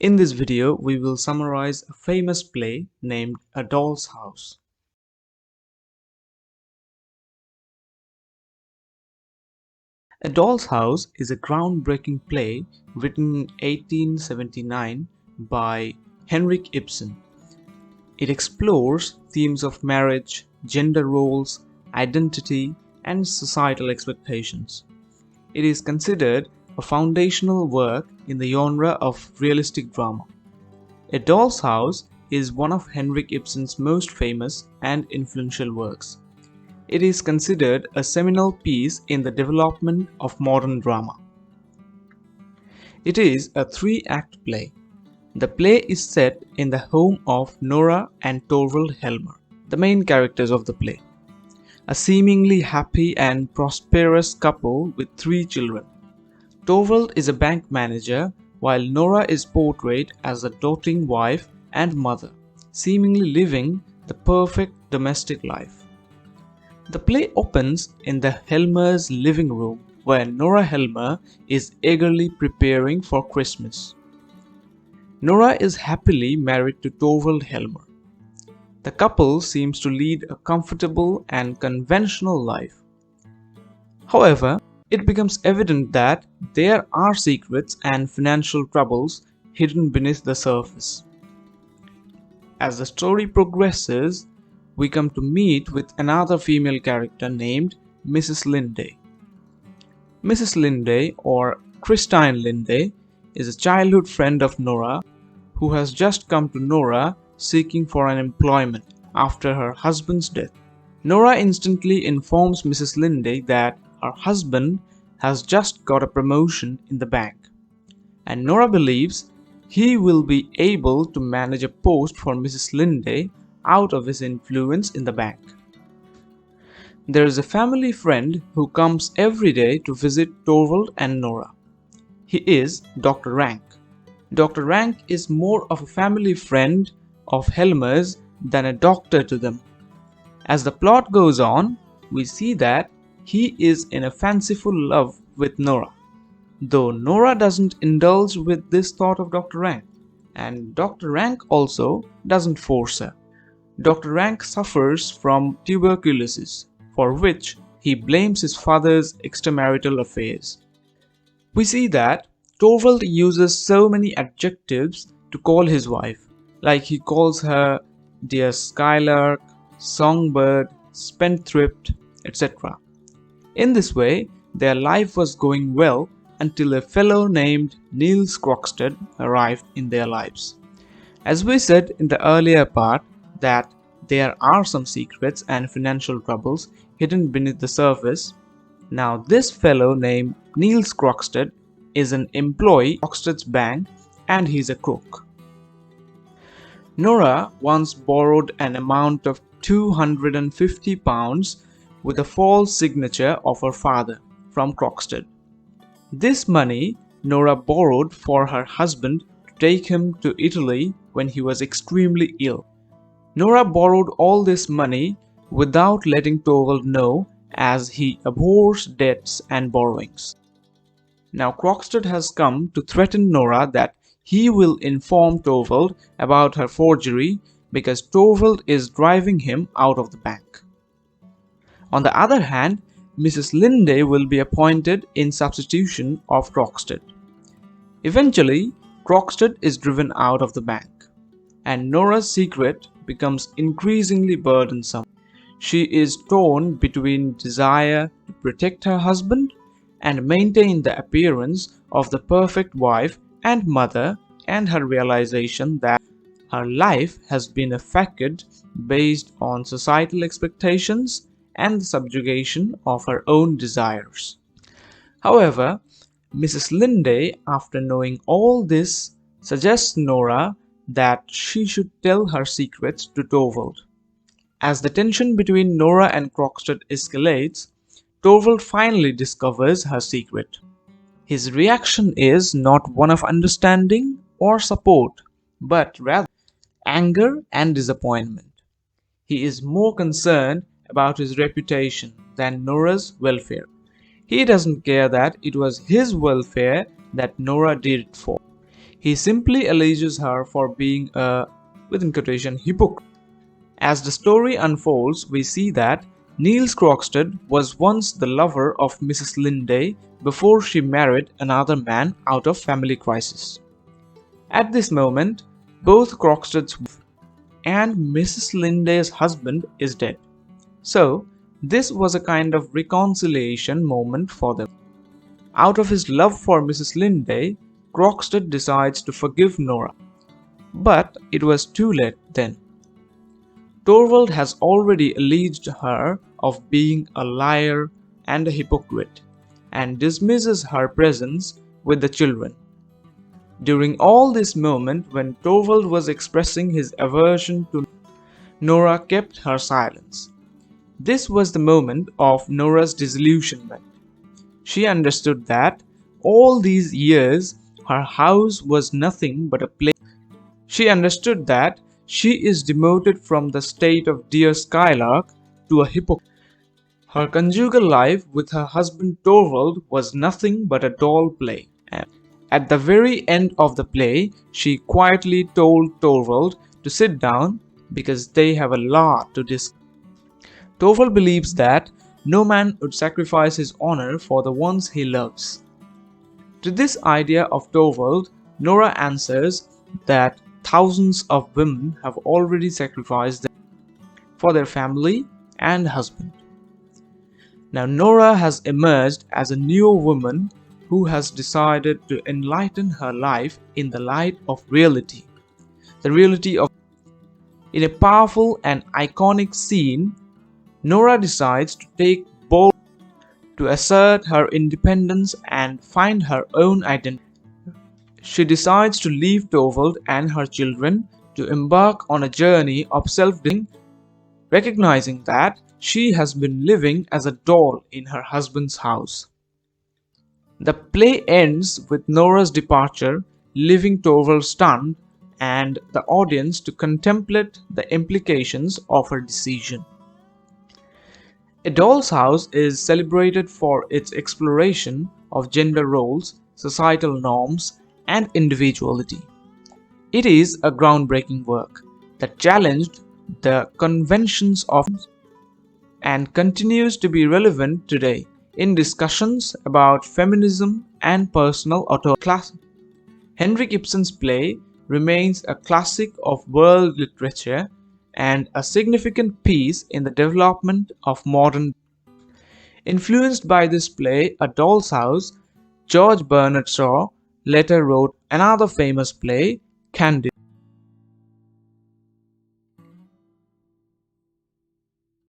In this video, we will summarize a famous play named A Doll's House. A Doll's House is a groundbreaking play written in 1879 by Henrik Ibsen. It explores themes of marriage, gender roles, identity, and societal expectations. It is considered a foundational work in the genre of realistic drama. A Doll's House is one of Henrik Ibsen's most famous and influential works. It is considered a seminal piece in the development of modern drama. It is a three-act play. The play is set in the home of Nora and Torvald Helmer, the main characters of the play, a seemingly happy and prosperous couple with 3 children. Torvald is a bank manager, while Nora is portrayed as a doting wife and mother, seemingly living the perfect domestic life. The play opens in the Helmers' living room, where Nora Helmer is eagerly preparing for Christmas. Nora is happily married to Torvald Helmer. The couple seems to lead a comfortable and conventional life. However, it becomes evident that there are secrets and financial troubles hidden beneath the surface. As the story progresses, we come to meet with another female character named Mrs. Linday. Mrs. Linday, or Christine Linday, is a childhood friend of Nora who has just come to Nora seeking for an employment after her husband's death. Nora instantly informs Mrs. Linday that her husband has just got a promotion in the bank, and Nora believes he will be able to manage a post for Mrs. Linday out of his influence in the bank. There is a family friend who comes every day to visit Torvald and Nora. He is Dr. Rank. Dr. Rank is more of a family friend of Helmer's than a doctor to them. As the plot goes on, we see that he is in a fanciful love with Nora, though Nora doesn't indulge with this thought of Dr. Rank, and Dr. Rank also doesn't force her. Dr. Rank suffers from tuberculosis, for which he blames his father's extramarital affairs. We see that Torvald uses so many adjectives to call his wife, like he calls her dear skylark, songbird, spendthrift, etc. In this way, their life was going well until a fellow named Niels Krogstad arrived in their lives. As we said in the earlier part that there are some secrets and financial troubles hidden beneath the surface, now this fellow named Niels Krogstad is an employee of Krogstad's bank and he's a crook. Nora once borrowed an amount of £250 with a false signature of her father from Krogstad. This money Nora borrowed for her husband to take him to Italy when he was extremely ill. Nora borrowed all this money without letting Torvald know, as he abhors debts and borrowings. Now Krogstad has come to threaten Nora that he will inform Torvald about her forgery because Torvald is driving him out of the bank. On the other hand, Mrs. Linday will be appointed in substitution of Krogstad. Eventually, Krogstad is driven out of the bank, and Nora's secret becomes increasingly burdensome. She is torn between desire to protect her husband and maintain the appearance of the perfect wife and mother, and her realization that her life has been a facade based on societal expectations and the subjugation of her own desires. However, Mrs. Linday, after knowing all this, suggests Nora that she should tell her secrets to Torvald. As the tension between Nora and Krogstad escalates, Torvald finally discovers her secret. His reaction is not one of understanding or support, but rather anger and disappointment. He is more concerned about his reputation than Nora's welfare. He doesn't care that it was his welfare that Nora did it for. He simply alleges her for being a, within quotation, hypocrite. As the story unfolds, we see that Niels Krogstad was once the lover of Mrs. Linde before she married another man out of family crisis. At this moment, both Krogstad's wife and Mrs. Linde's husband is dead. So, this was a kind of reconciliation moment for them. Out of his love for Mrs. Linde, Krogstad decides to forgive Nora. But it was too late then. Torvald has already alleged her of being a liar and a hypocrite, and dismisses her presence with the children. During all this moment when Torvald was expressing his aversion to Nora kept her silence. This was the moment of Nora's disillusionment. She understood that all these years her house was nothing but a play. She understood that she is demoted from the state of dear Skylark to a hypocrite. Her conjugal life with her husband Torvald was nothing but a doll play. At the very end of the play, she quietly told Torvald to sit down because they have a lot to discuss. Torvald believes that no man would sacrifice his honor for the ones he loves. To this idea of Torvald, Nora answers that thousands of women have already sacrificed them for their family and husband. Now Nora has emerged as a new woman who has decided to enlighten her life in the light of reality. The reality of. In a powerful and iconic scene, Nora decides to take bold to assert her independence and find her own identity. She decides to leave Torvald and her children to embark on a journey of self-discovery, recognizing that she has been living as a doll in her husband's house. The play ends with Nora's departure, leaving Torvald stunned and the audience to contemplate the implications of her decision. A Doll's House is celebrated for its exploration of gender roles, societal norms, and individuality. It is a groundbreaking work that challenged the conventions of and continues to be relevant today in discussions about feminism and personal autonomy. Henrik Ibsen's play remains a classic of world literature and a significant piece in the development of modern. Influenced by this play, A Doll's House, George Bernard Shaw later wrote another famous play, Candide.